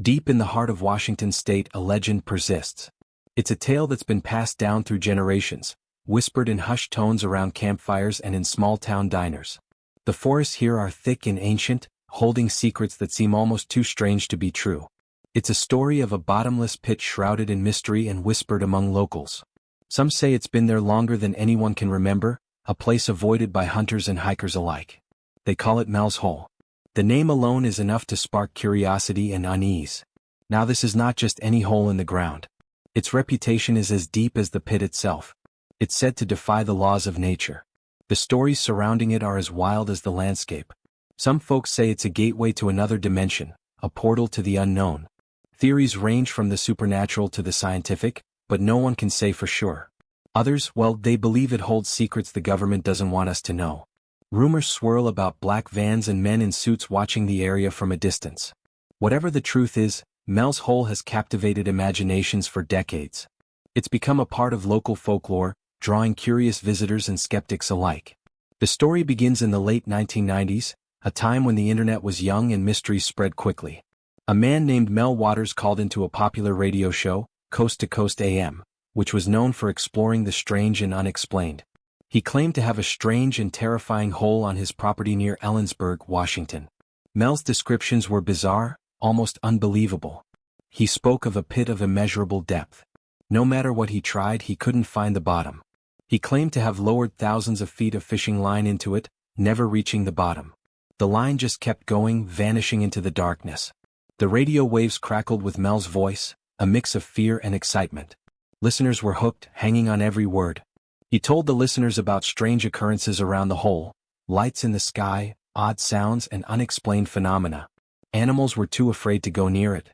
Deep in the heart of Washington state, a legend persists. It's a tale that's been passed down through generations, whispered in hushed tones around campfires and in small-town diners. The forests here are thick and ancient, holding secrets that seem almost too strange to be true. It's a story of a bottomless pit shrouded in mystery and whispered among locals. Some say it's been there longer than anyone can remember, a place avoided by hunters and hikers alike. They call it Mel's Hole. The name alone is enough to spark curiosity and unease. Now this is not just any hole in the ground. Its reputation is as deep as the pit itself. It's said to defy the laws of nature. The stories surrounding it are as wild as the landscape. Some folks say it's a gateway to another dimension, a portal to the unknown. Theories range from the supernatural to the scientific, but no one can say for sure. Others, well, they believe it holds secrets the government doesn't want us to know. Rumors swirl about black vans and men in suits watching the area from a distance. Whatever the truth is, Mel's Hole has captivated imaginations for decades. It's become a part of local folklore, drawing curious visitors and skeptics alike. The story begins in the late 1990s, a time when the internet was young and mysteries spread quickly. A man named Mel Waters called into a popular radio show, Coast to Coast AM, which was known for exploring the strange and unexplained. He claimed to have a strange and terrifying hole on his property near Ellensburg, Washington. Mel's descriptions were bizarre, almost unbelievable. He spoke of a pit of immeasurable depth. No matter what he tried, he couldn't find the bottom. He claimed to have lowered thousands of feet of fishing line into it, never reaching the bottom. The line just kept going, vanishing into the darkness. The radio waves crackled with Mel's voice, a mix of fear and excitement. Listeners were hooked, hanging on every word. He told the listeners about strange occurrences around the hole, lights in the sky, odd sounds and unexplained phenomena. Animals were too afraid to go near it.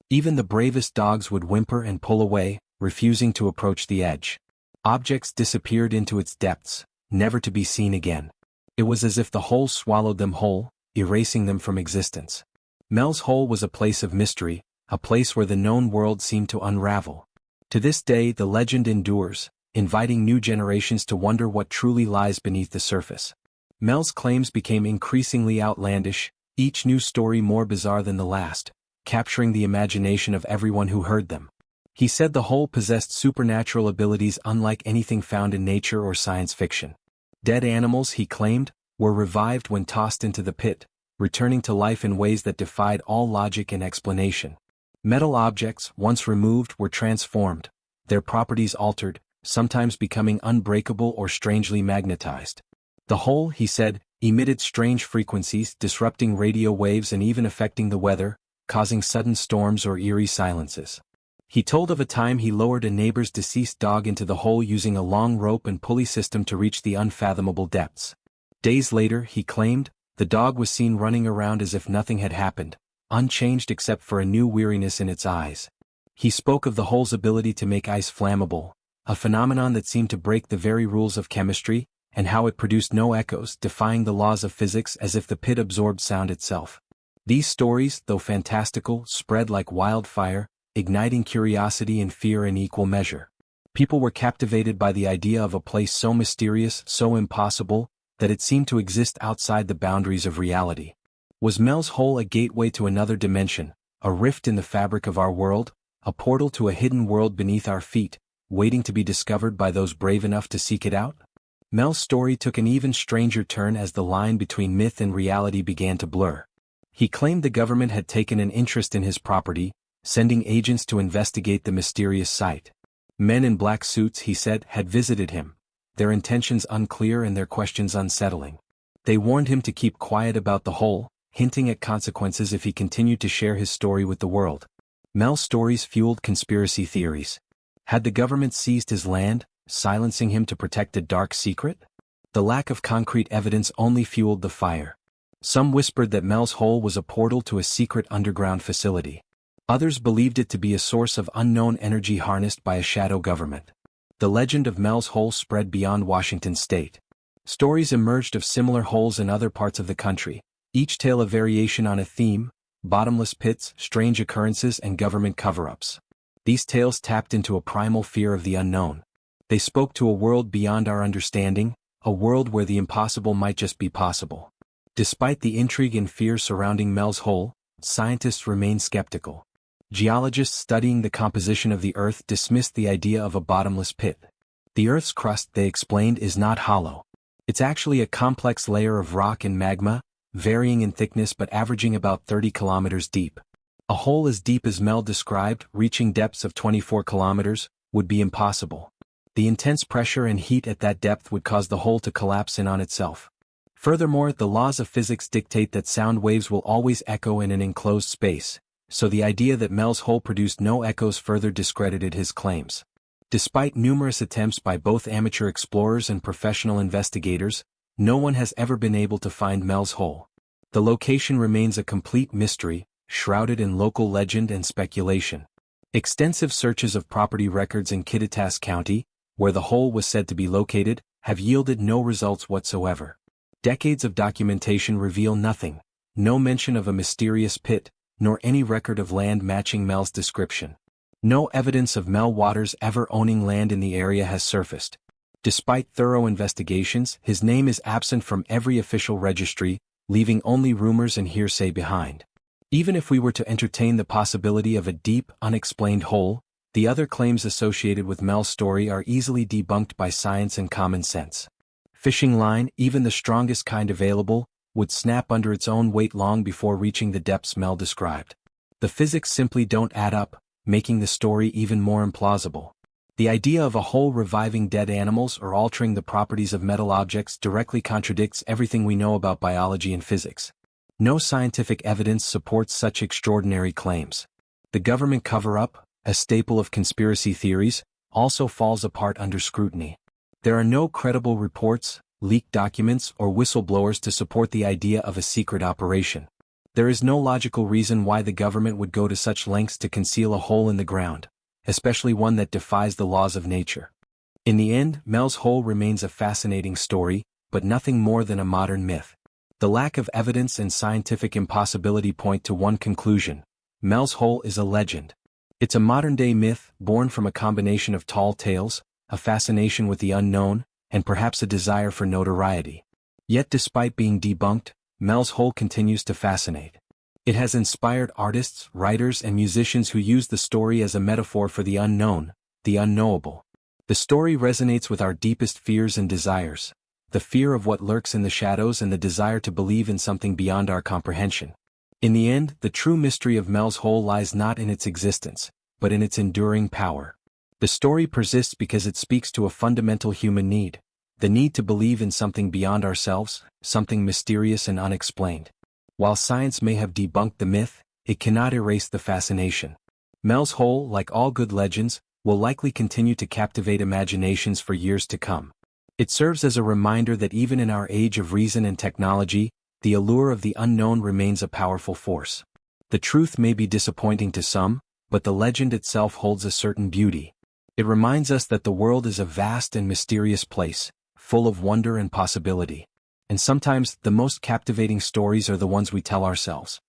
Even the bravest dogs would whimper and pull away, refusing to approach the edge. Objects disappeared into its depths, never to be seen again. It was as if the hole swallowed them whole, erasing them from existence. Mel's Hole was a place of mystery, a place where the known world seemed to unravel. To this day, the legend endures, inviting new generations to wonder what truly lies beneath the surface. Mel's claims became increasingly outlandish, each new story more bizarre than the last, capturing the imagination of everyone who heard them. He said the hole possessed supernatural abilities unlike anything found in nature or science fiction. Dead animals, he claimed, were revived when tossed into the pit, returning to life in ways that defied all logic and explanation. Metal objects, once removed, were transformed, their properties altered, sometimes becoming unbreakable or strangely magnetized. The hole, he said, emitted strange frequencies, disrupting radio waves and even affecting the weather, causing sudden storms or eerie silences. He told of a time he lowered a neighbor's deceased dog into the hole using a long rope and pulley system to reach the unfathomable depths. Days later, he claimed, the dog was seen running around as if nothing had happened, unchanged except for a new weariness in its eyes. He spoke of the hole's ability to make ice flammable, a phenomenon that seemed to break the very rules of chemistry, and how it produced no echoes, defying the laws of physics as if the pit absorbed sound itself. These stories, though fantastical, spread like wildfire, igniting curiosity and fear in equal measure. People were captivated by the idea of a place so mysterious, so impossible, that it seemed to exist outside the boundaries of reality. Was Mel's Hole a gateway to another dimension, a rift in the fabric of our world, a portal to a hidden world beneath our feet, waiting to be discovered by those brave enough to seek it out? Mel's story took an even stranger turn as the line between myth and reality began to blur. He claimed the government had taken an interest in his property, sending agents to investigate the mysterious site. Men in black suits, he said, had visited him, their intentions unclear and their questions unsettling. They warned him to keep quiet about the hole, hinting at consequences if he continued to share his story with the world. Mel's stories fueled conspiracy theories. Had the government seized his land, silencing him to protect a dark secret? The lack of concrete evidence only fueled the fire. Some whispered that Mel's Hole was a portal to a secret underground facility. Others believed it to be a source of unknown energy harnessed by a shadow government. The legend of Mel's Hole spread beyond Washington state. Stories emerged of similar holes in other parts of the country, each tale a variation on a theme: bottomless pits, strange occurrences and government cover-ups. These tales tapped into a primal fear of the unknown. They spoke to a world beyond our understanding, a world where the impossible might just be possible. Despite the intrigue and fear surrounding Mel's Hole, scientists remain skeptical. Geologists studying the composition of the Earth dismissed the idea of a bottomless pit. The Earth's crust, they explained, is not hollow. It's actually a complex layer of rock and magma, varying in thickness but averaging about 30 kilometers deep. A hole as deep as Mel described, reaching depths of 24 kilometers, would be impossible. The intense pressure and heat at that depth would cause the hole to collapse in on itself. Furthermore, the laws of physics dictate that sound waves will always echo in an enclosed space, so the idea that Mel's hole produced no echoes further discredited his claims. Despite numerous attempts by both amateur explorers and professional investigators, no one has ever been able to find Mel's hole. The location remains a complete mystery, shrouded in local legend and speculation. Extensive searches of property records in Kittitas County, where the hole was said to be located, have yielded no results whatsoever. Decades of documentation reveal nothing, no mention of a mysterious pit, nor any record of land matching Mel's description. No evidence of Mel Waters ever owning land in the area has surfaced. Despite thorough investigations, his name is absent from every official registry, leaving only rumors and hearsay behind. Even if we were to entertain the possibility of a deep, unexplained hole, the other claims associated with Mel's story are easily debunked by science and common sense. Fishing line, even the strongest kind available, would snap under its own weight long before reaching the depths Mel described. The physics simply don't add up, making the story even more implausible. The idea of a hole reviving dead animals or altering the properties of metal objects directly contradicts everything we know about biology and physics. No scientific evidence supports such extraordinary claims. The government cover-up, a staple of conspiracy theories, also falls apart under scrutiny. There are no credible reports, leaked documents, or whistleblowers to support the idea of a secret operation. There is no logical reason why the government would go to such lengths to conceal a hole in the ground, especially one that defies the laws of nature. In the end, Mel's hole remains a fascinating story, but nothing more than a modern myth. The lack of evidence and scientific impossibility point to one conclusion: Mel's hole is a legend. It's a modern-day myth, born from a combination of tall tales, a fascination with the unknown, and perhaps a desire for notoriety. Yet despite being debunked, Mel's hole continues to fascinate. It has inspired artists, writers, and musicians who use the story as a metaphor for the unknown, the unknowable. The story resonates with our deepest fears and desires, the fear of what lurks in the shadows and the desire to believe in something beyond our comprehension. In the end, the true mystery of Mel's hole lies not in its existence, but in its enduring power. The story persists because it speaks to a fundamental human need, the need to believe in something beyond ourselves, something mysterious and unexplained. While science may have debunked the myth, it cannot erase the fascination. Mel's hole, like all good legends, will likely continue to captivate imaginations for years to come. It serves as a reminder that even in our age of reason and technology, the allure of the unknown remains a powerful force. The truth may be disappointing to some, but the legend itself holds a certain beauty. It reminds us that the world is a vast and mysterious place, full of wonder and possibility. And sometimes, the most captivating stories are the ones we tell ourselves.